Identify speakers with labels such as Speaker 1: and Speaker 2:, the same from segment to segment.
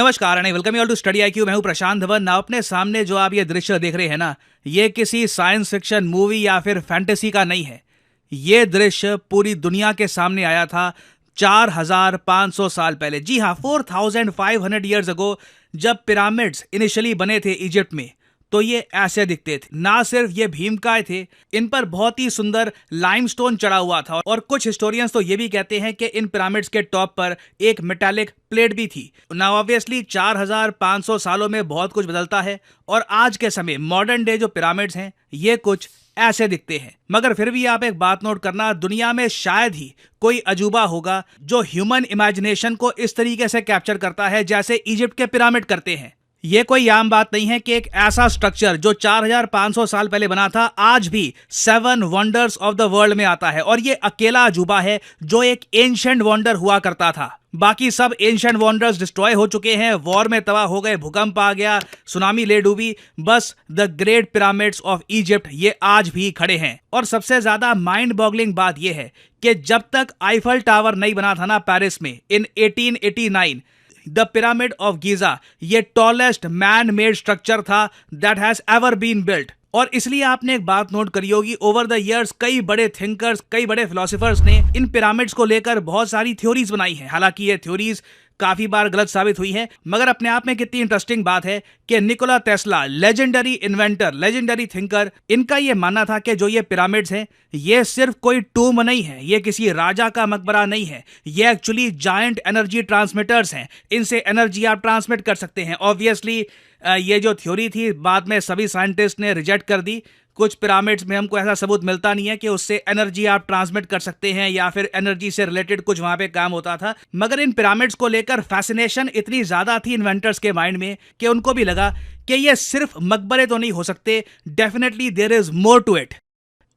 Speaker 1: नमस्कार and welcome you all to study IQ. मैं हूं प्रशांत धवन। ना अपने सामने जो आप ये दृश्य देख रहे हैं ना, ये किसी साइंस फिक्शन मूवी या फिर फैंटेसी का नहीं है। ये दृश्य पूरी दुनिया के सामने आया था 4500 साल पहले। जी हाँ, 4500 ईयर्स अगो जब पिरामिड्स इनिशियली बने थे इजिप्ट में, तो ये ऐसे दिखते थे। ना सिर्फ ये भीमकाय थे, इन पर बहुत ही सुंदर लाइमस्टोन चढ़ा हुआ था और कुछ हिस्टोरियंस तो ये भी कहते हैं कि इन पिरामिड्स के टॉप पर एक मेटालिक प्लेट भी थी। ना ऑब्वियसली 4500 सालों में बहुत कुछ बदलता है और आज के समय मॉडर्न डे जो पिरामिड्स हैं ये कुछ ऐसे दिखते हैं। मगर फिर भी आप एक बात नोट करना, दुनिया में शायद ही कोई अजूबा होगा जो ह्यूमन इमेजिनेशन को इस तरीके से कैप्चर करता है जैसे इजिप्ट के पिरामिड करते हैं। ये कोई आम बात नहीं है कि एक ऐसा स्ट्रक्चर जो 4500 साल पहले बना था आज भी 7 वंडर्स ऑफ द वर्ल्ड में आता है, और ये अकेला अजूबा है जो एक एंशिएंट वंडर हुआ करता था। बाकी सब एंशिएंट वंडर्स डिस्ट्रॉय हो चुके हैं, वॉर में तबाह हो गए, भूकंप आ गया, सुनामी ले डूबी। बस the great pyramids of Egypt ये आज भी खड़े हैं। और सबसे ज्यादा माइंड बॉगलिंग बात यह है कि जब तक आईफल टावर नहीं बना था ना पेरिस में in 1889, the pyramid of Giza ये टॉलेस्ट मैन मेड स्ट्रक्चर था that has ever been built. और इसलिए आपने एक बात नोट करी होगी, ओवर द इयर्स कई बड़े थिंकर्स, कई बड़े फिलोसोफर्स ने इन पिरामिड्स को लेकर बहुत सारी थ्योरीज बनाई हैं। हालांकि ये थ्योरीज काफी बार गलत साबित हुई है, मगर अपने आप में कितनी इंटरेस्टिंग बात है कि Nikola Tesla, legendary inventor, legendary thinker, इनका ये मानना था कि जो ये पिरामिड्स हैं ये सिर्फ कोई टूम नहीं है, ये किसी राजा का मकबरा नहीं है, ये एक्चुअली जायंट एनर्जी ट्रांसमिटर्स हैं। इनसे एनर्जी आप ट्रांसमिट कर सकते हैं। ऑब्वियसली ये जो थ्योरी थी बाद में सभी साइंटिस्ट ने रिजेक्ट कर दी। कुछ पिरामिड्स में हमको ऐसा सबूत मिलता नहीं है कि उससे एनर्जी आप ट्रांसमिट कर सकते हैं या फिर एनर्जी से रिलेटेड कुछ वहां पे काम होता था। मगर इन पिरामिड्स को लेकर फैसिनेशन इतनी ज्यादा थी इन्वेंटर्स के माइंड में कि उनको भी लगा कि ये सिर्फ मकबरे तो नहीं हो सकते, definitely there is more to it.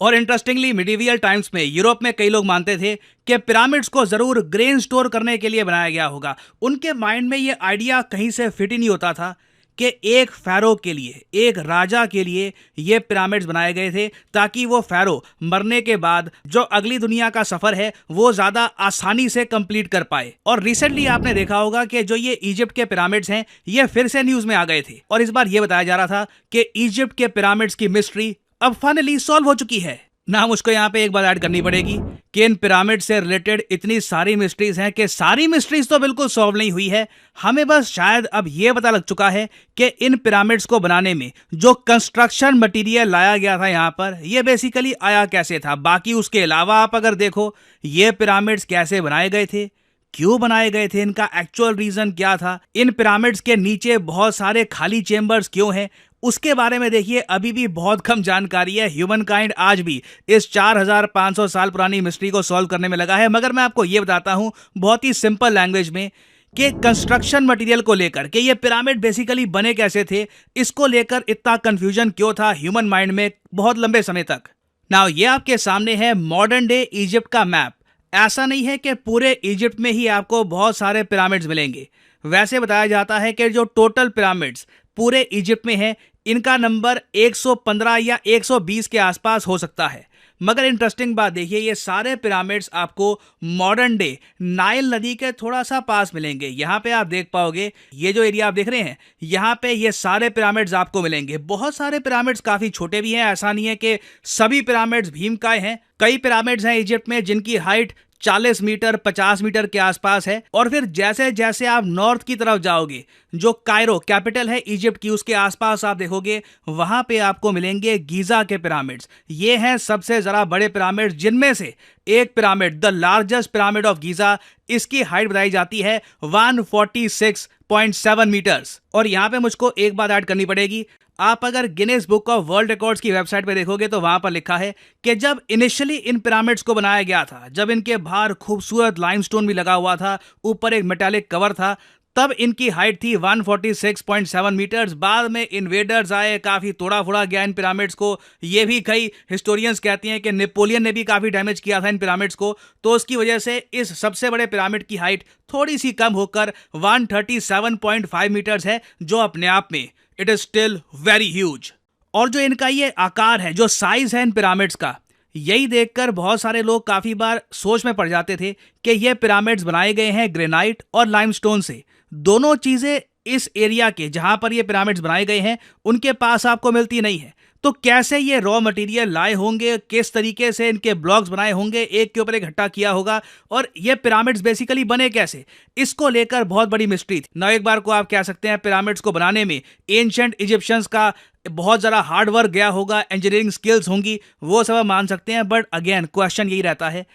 Speaker 1: और इंटरेस्टिंगली मिडिवियल टाइम्स में यूरोप में कई लोग मानते थे कि पिरामिड्स को जरूर ग्रेन स्टोर करने के लिए बनाया गया होगा। उनके माइंड में ये आइडिया कहीं से फिट ही नहीं होता था कि एक फैरो के लिए, एक राजा के लिए ये पिरामिड्स बनाए गए थे ताकि वो फैरो मरने के बाद जो अगली दुनिया का सफर है वो ज्यादा आसानी से कंप्लीट कर पाए। और रिसेंटली आपने देखा होगा कि जो ये इजिप्ट के पिरामिड्स हैं ये फिर से न्यूज में आ गए थे, और इस बार ये बताया जा रहा था कि इजिप्ट के पिरामिड्स की मिस्ट्री अब फाइनली सॉल्व हो चुकी है। ना मुझको यहाँ पे एक बात ऐड करनी पड़ेगी कि इन पिरामिड से रिलेटेड इतनी सारी मिस्ट्रीज हैं कि सारी मिस्ट्रीज तो बिल्कुल सॉल्व नहीं हुई है। हमें बस शायद अब ये पता लग चुका है कि इन पिरामिड्स को बनाने में जो कंस्ट्रक्शन मटेरियल लाया गया था यहाँ पर, ये बेसिकली आया कैसे था। बाकी उसके अलावा आप अगर देखो ये पिरामिड्स कैसे बनाए गए थे, क्यों बनाए गए थे, इनका एक्चुअल रीजन क्या था, इन पिरामिड्स के नीचे बहुत सारे खाली चेंबर्स क्यों हैं, उसके बारे में देखिए अभी भी बहुत कम जानकारी है। ह्यूमन काइंड आज भी इस 4500 साल पुरानी मिस्ट्री को सॉल्व करने में लगा है। मगर मैं आपको ये बताता हूं बहुत ही सिंपल लैंग्वेज में कि कंस्ट्रक्शन मटेरियल को लेकर कि ये पिरामिड बेसिकली बने कैसे थे, इसको लेकर इतना कंफ्यूजन क्यों था ह्यूमन माइंड में बहुत लंबे समय तक। नाउ ये आपके सामने है मॉडर्न डे इजिप्ट का मैप। ऐसा नहीं है कि पूरे इजिप्ट में ही आपको बहुत सारे पिरामिड्स मिलेंगे। वैसे बताया जाता है कि जो टोटल पिरामिड्स पूरे इजिप्ट में है इनका नंबर 115 या 120 के आसपास हो सकता है। मगर इंटरेस्टिंग बात देखिए, ये सारे पिरामिड्स आपको मॉडर्न डे नाइल नदी के थोड़ा सा पास मिलेंगे। यहाँ पे आप देख पाओगे, ये जो एरिया आप देख रहे हैं यहाँ पे ये सारे पिरामिड्स आपको मिलेंगे। बहुत सारे पिरामिड्स काफी छोटे भी हैं, ऐसा नहीं है कि सभी पिरामिड्स भीमकाय हैं। कई पिरामिड्स हैं इजिप्ट में जिनकी हाइट 40 मीटर 50 मीटर के आसपास है। और फिर जैसे जैसे आप नॉर्थ की तरफ जाओगे, जो कायरो कैपिटल है इजिप्ट की, उसके आसपास आप देखोगे वहां पे आपको मिलेंगे गीजा के पिरामिड्स। ये हैं सबसे जरा बड़े पिरामिड्स, जिनमें से एक pyramid the largest pyramid of Giza, इसकी हाइट बताई जाती है 146.7 मीटर्स। और यहाँ पे मुझको एक बात ऐड करनी पड़ेगी, आप अगर Guinness book of world records की वेबसाइट पे देखोगे तो वहां पर लिखा है कि जब इनिशियली इन पिरामिड्स को बनाया गया था, जब इनके बाहर खूबसूरत लाइमस्टोन भी लगा हुआ था, ऊपर एक मेटालिक कवर था, तब इनकी हाइट थी 146.7 मीटर्स। बाद में इन्वेडर्स आए, काफी तोड़ा फोड़ा गया इन पिरामिड्स को। ये भी कई हिस्टोरियंस कहते हैं कि नेपोलियन ने भी काफी डैमेज किया था इन पिरामिड्स को, तो उसकी वजह से इस सबसे बड़े पिरामिड की हाइट थोड़ी सी कम होकर 137.5 मीटर्स है, जो अपने आप में it is still very huge. और जो इनका ये आकार है, जो साइज है इन पिरामिड्स का, यही देखकर बहुत सारे लोग काफी बार सोच में पड़ जाते थे कि ये पिरामिड्स बनाए गए हैं ग्रेनाइट और लाइमस्टोन से। दोनों चीजें इस एरिया के जहां पर ये पिरामिड्स बनाए गए हैं उनके पास आपको मिलती नहीं है। तो कैसे ये रॉ मटेरियल लाए होंगे, किस तरीके से इनके ब्लॉक्स बनाए होंगे, एक के ऊपर एक इकट्ठा किया होगा, और ये पिरामिड्स बेसिकली बने कैसे, इसको लेकर बहुत बड़ी मिस्ट्री थी ना। एक बार को आप कह सकते हैं पिरामिड्स को बनाने में एंशिएंट इजिप्शियंस का बहुत ज़्यादा हार्ड वर्क गया होगा, इंजीनियरिंग स्किल्स होंगी, वो सब मान सकते हैं। बट अगेन क्वेश्चन यही रहता है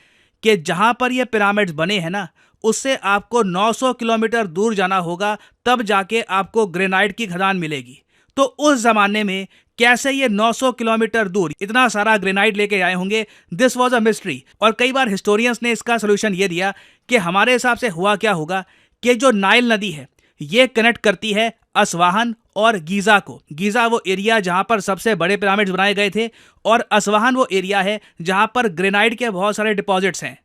Speaker 1: कि जहां पर ये पिरामिड्स बने हैं ना, उससे आपको 900 किलोमीटर दूर जाना होगा, तब जाके आपको ग्रेनाइट की खदान मिलेगी। तो उस जमाने में कैसे ये 900 किलोमीटर दूर इतना सारा ग्रेनाइट लेके आए होंगे, दिस वाज अ मिस्ट्री। और कई बार हिस्टोरियंस ने इसका सोल्यूशन ये दिया कि हमारे हिसाब से हुआ क्या होगा कि जो नाइल नदी है ये कनेक्ट करती है असवाहन और गीजा को। गीजा वो एरिया जहां पर सबसे बड़े पिरामिड्स बनाए गए थे, और असवाहन वो एरिया है जहां पर ग्रेनाइट के बहुत सारे डिपॉजिट्स हैं।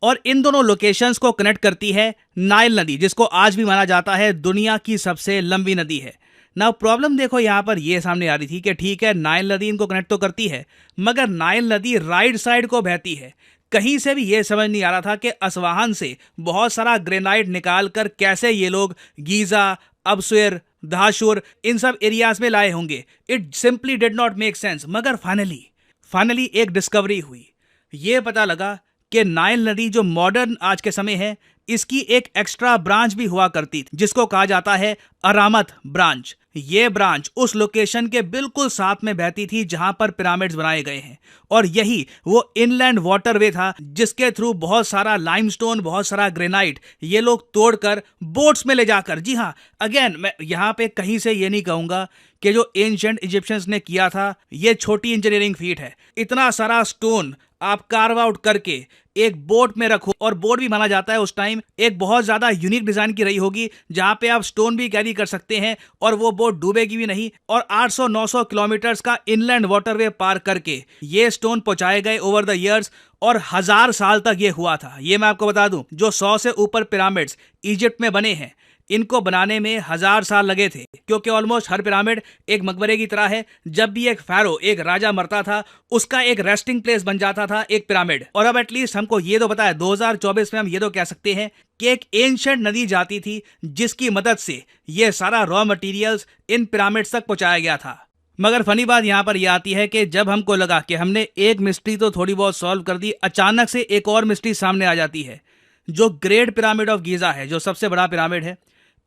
Speaker 1: और इन दोनों लोकेशंस को कनेक्ट करती है नाइल नदी, जिसको आज भी माना जाता है दुनिया की सबसे लंबी नदी है। ना प्रॉब्लम देखो यहां पर ये सामने आ रही थी कि ठीक है नाइल नदी इनको कनेक्ट तो करती है, मगर नाइल नदी राइट साइड को बहती है। कहीं से भी ये समझ नहीं आ रहा था कि असवाहन से बहुत सारा ग्रेनाइट निकाल कर कैसे ये लोग गीजा, अबसुएर, दाशुर इन सब एरियाज में लाए होंगे। It simply did not make sense. मगर फाइनली एक डिस्कवरी हुई। ये पता लगा कि नाइल नदी जो मॉडर्न आज के समय है, इसकी एक एक्स्ट्रा ब्रांच भी हुआ करती थी जिसको कहा जाता है अरामत ब्रांच। ये ब्रांच उस लोकेशन के बिल्कुल साथ में बहती थी जहां पर पिरामिड्स बनाए गए हैं, और यही वो इनलैंड वाटरवे था जिसके थ्रू बहुत सारा लाइमस्टोन, बहुत सारा ग्रेनाइट ये लोग तोड़कर बोट्स में ले जाकर, जी हाँ, अगेन मैं यहां पे कहीं से ये नहीं कहूंगा कि जो एंशिएंट इजिप्शियंस ने किया था ये छोटी इंजीनियरिंग फीट है। इतना सारा स्टोन आप कार्व आउट करके एक बोट में रखो, और बोट भी माना जाता है उस टाइम एक बहुत ज्यादा यूनिक डिजाइन की रही होगी जहां पे आप स्टोन भी कैरी कर सकते हैं और वो बोट डूबेगी भी नहीं। और 800-900 किलोमीटर्स का इनलैंड वाटरवे पार करके ये स्टोन पहुंचाए गए ओवर द ईयर्स, और 1000 साल तक ये हुआ था। ये मैं आपको बता दूं, जो 100 से ऊपर पिरामिड्स इजिप्ट में बने हैं इनको बनाने में 1000 साल लगे थे, क्योंकि ऑलमोस्ट हर पिरामिड एक मकबरे की तरह है। जब भी एक फैरो, एक राजा मरता था, उसका एक रेस्टिंग प्लेस बन जाता था एक पिरामिड। और अब एटलीस्ट हमको ये तो पता है 2024 में हम ये तो कह सकते हैं कि एक एंशिएंट नदी जाती थी जिसकी मदद से ये सारा रॉ मटेरियल्स इन पिरामिड्स तक पहुंचाया गया था। मगर फनी बात यहां पर यह आती है कि जब हमको लगा कि हमने एक मिस्ट्री तो थोड़ी बहुत सॉल्व कर दी, अचानक से एक और मिस्ट्री सामने आ जाती है। जो ग्रेट पिरामिड ऑफ गीजा है, जो सबसे बड़ा पिरामिड है,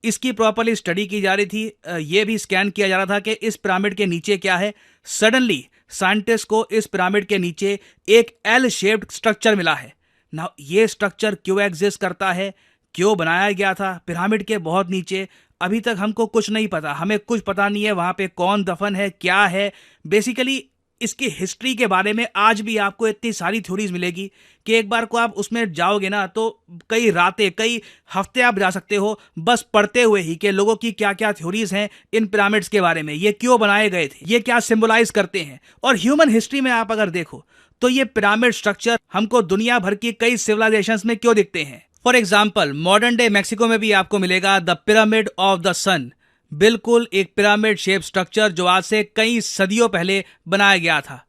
Speaker 1: इसकी प्रॉपर्ली स्टडी की जा रही थी। ये भी स्कैन किया जा रहा था कि इस पिरामिड के नीचे क्या है। सडनली साइंटिस्ट को इस पिरामिड के नीचे एक एल शेप्ड स्ट्रक्चर मिला है। ना ये स्ट्रक्चर क्यों एग्जिस्ट करता है, क्यों बनाया गया था पिरामिड के बहुत नीचे, अभी तक हमको कुछ नहीं पता। हमें कुछ पता नहीं है वहां पे कौन दफन है, क्या है। बेसिकली इसकी हिस्ट्री के बारे में आज भी आपको इतनी सारी थ्योरीज मिलेगी कि एक बार को आप उसमें जाओगे ना तो कई रातें, कई हफ्ते आप जा सकते हो बस पढ़ते हुए ही कि लोगों की क्या क्या थ्योरीज हैं इन पिरामिड्स के बारे में, ये क्यों बनाए गए थे, ये क्या सिंबलाइज करते हैं। और ह्यूमन हिस्ट्री में आप अगर देखो तो ये पिरामिड स्ट्रक्चर हमको दुनिया भर की कई सिविलाइजेशंस में क्यों दिखते हैं। For example modern day Mexico में भी आपको मिलेगा द पिरामिड ऑफ द सन, बिल्कुल एक पिरामिड शेप स्ट्रक्चर जो आज से कई सदियों पहले बनाया गया था।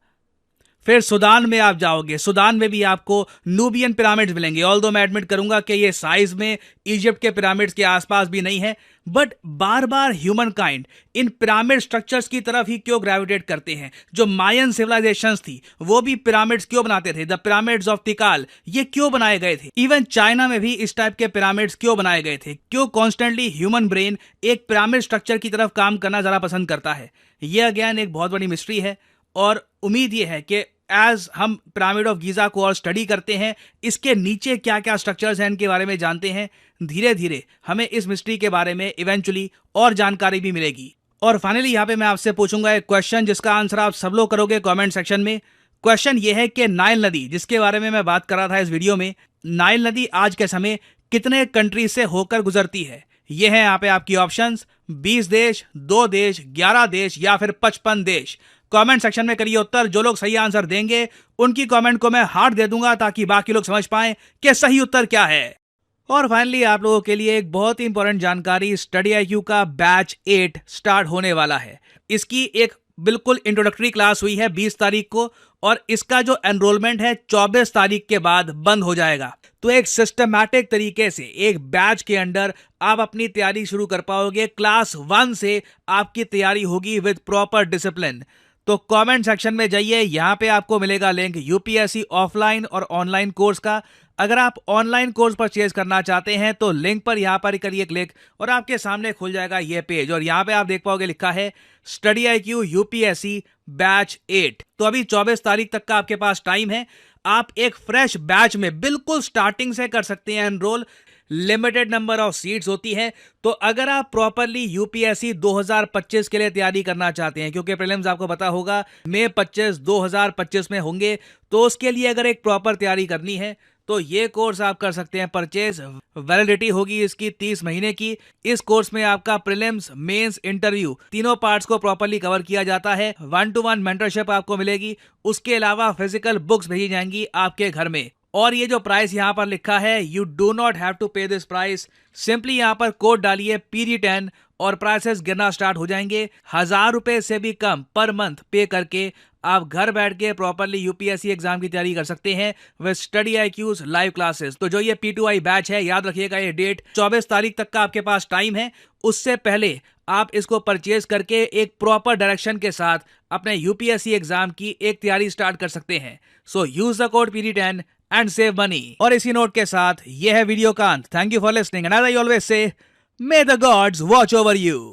Speaker 1: फिर सूडान में आप जाओगे, सूडान में भी आपको नूबियन पिरामिड्स मिलेंगे। ऑल्दो मैं एडमिट करूंगा कि ये साइज में इजिप्ट के पिरामिड्स के आसपास भी नहीं है, but bar bar human kind in pyramid structures की तरफ ही क्यों ग्रेविटेट करते हैं। जो मायन सिविलाइजेशंस थी वो भी पिरामिड्स क्यों बनाते थे, द पिरामिड्स ऑफ तिकाल ये क्यों बनाए गए थे। इवन चाइना में भी इस टाइप के पिरामिड्स क्यों बनाए गए थे, क्यों कॉन्स्टेंटली ह्यूमन ब्रेन एक पिरामिड स्ट्रक्चर की तरफ काम करना ज्यादा पसंद करता है। यह अगेन एक बहुत बड़ी मिस्ट्री है, और उम्मीद यह है कि एज हम पिरामिड ऑफ गीजा को और स्टडी करते हैं, इसके नीचे क्या क्या स्ट्रक्चर्स हैं इनके बारे में जानते हैं, धीरे धीरे हमें इस मिस्ट्री के बारे में इवेंचुअली और जानकारी भी मिलेगी। और फाइनली यहाँ पे मैं आपसे पूछूंगा एक क्वेश्चन जिसका आंसर आप सब लोग करोगे कमेंट सेक्शन में। क्वेश्चन ये है कि नाइल नदी जिसके बारे में मैं बात कर रहा था इस वीडियो में, नाइल नदी आज के समय कितने कंट्री से होकर गुजरती है। ये है यहाँ पे आपकी ऑप्शंस, 20 देश, 2 देश, 11 देश या फिर 55 देश। कमेंट सेक्शन में करिए उत्तर। जो लोग सही आंसर देंगे उनकी कमेंट को मैं हार्ट दे दूंगा ताकि बाकी लोग समझ पाएं कि सही उत्तर क्या है। और फाइनली आप लोगों के लिए एक बहुत ही इंपॉर्टेंट जानकारी, स्टडी IQ का बैच 8 स्टार्ट होने वाला है। इसकी एक बिल्कुल इंट्रोडक्टरी क्लास हुई है 20 तारीख को, और इसका जो एनरोलमेंट है 24 तारीख के बाद बंद हो जाएगा। तो एक सिस्टमैटिक तरीके से एक बैच के अंडर आप अपनी तैयारी शुरू कर पाओगे। क्लास 1 से आपकी तैयारी होगी विद प्रॉपर डिसिप्लिन। तो कमेंट सेक्शन में जाइए, यहां पे आपको मिलेगा लिंक यूपीएससी ऑफलाइन और ऑनलाइन कोर्स का। अगर आप ऑनलाइन कोर्स परचेज करना चाहते हैं तो लिंक पर यहां पर करिए क्लिक और आपके सामने खुल जाएगा ये पेज, और यहां पे आप देख पाओगे लिखा है स्टडी IQ यूपीएससी बैच 8। तो अभी 24 तारीख तक का आपके पास टाइम है। आप एक फ्रेश बैच में बिल्कुल स्टार्टिंग से कर सकते हैं enrol. Limited number of seats होती है। तो अगर आप प्रॉपरली यूपीएससी 2025 के लिए तैयारी करना चाहते हैं, क्योंकि प्रीलिम्स आपको पता होगा मई 25 2025 में होंगे, तो उसके लिए अगर एक प्रॉपर तैयारी करनी है तो ये कोर्स आप कर सकते हैं परचेज। वैलिडिटी होगी इसकी 30 महीने की। इस कोर्स में आपका प्रीलिम्स, मेंस, इंटरव्यू तीनों पार्ट्स को प्रॉपर्ली कवर किया जाता है। 1-to-1 मेंटरशिप आपको मिलेगी। उसके अलावा फिजिकल बुक्स भेजी जाएंगी आपके घर में। और ये जो प्राइस यहां पर लिखा है, you do not have to pay this price. Simply यहां पर कोड डालिए PD10 और प्राइसेस गिरना स्टार्ट हो जाएंगे। 1000 रुपए से भी कम पर मंथ पे करके आप घर बैठ के प्रॉपरली यूपीएससी एग्जाम की तैयारी कर सकते हैं with study IQs live classes. तो जो ये P2I बैच है, याद रखिएगा ये डेट 24 तारीख तक का आपके पास टाइम है। उससे पहले आप इसको परचेज करके एक प्रॉपर डायरेक्शन के साथ अपने यूपीएससी एग्जाम की एक तैयारी स्टार्ट कर सकते हैं। So use the code PD10 and save money. और इसी नोट के साथ ये है वीडियो का अंत। Thank you for listening and as I always say, may the gods watch over you.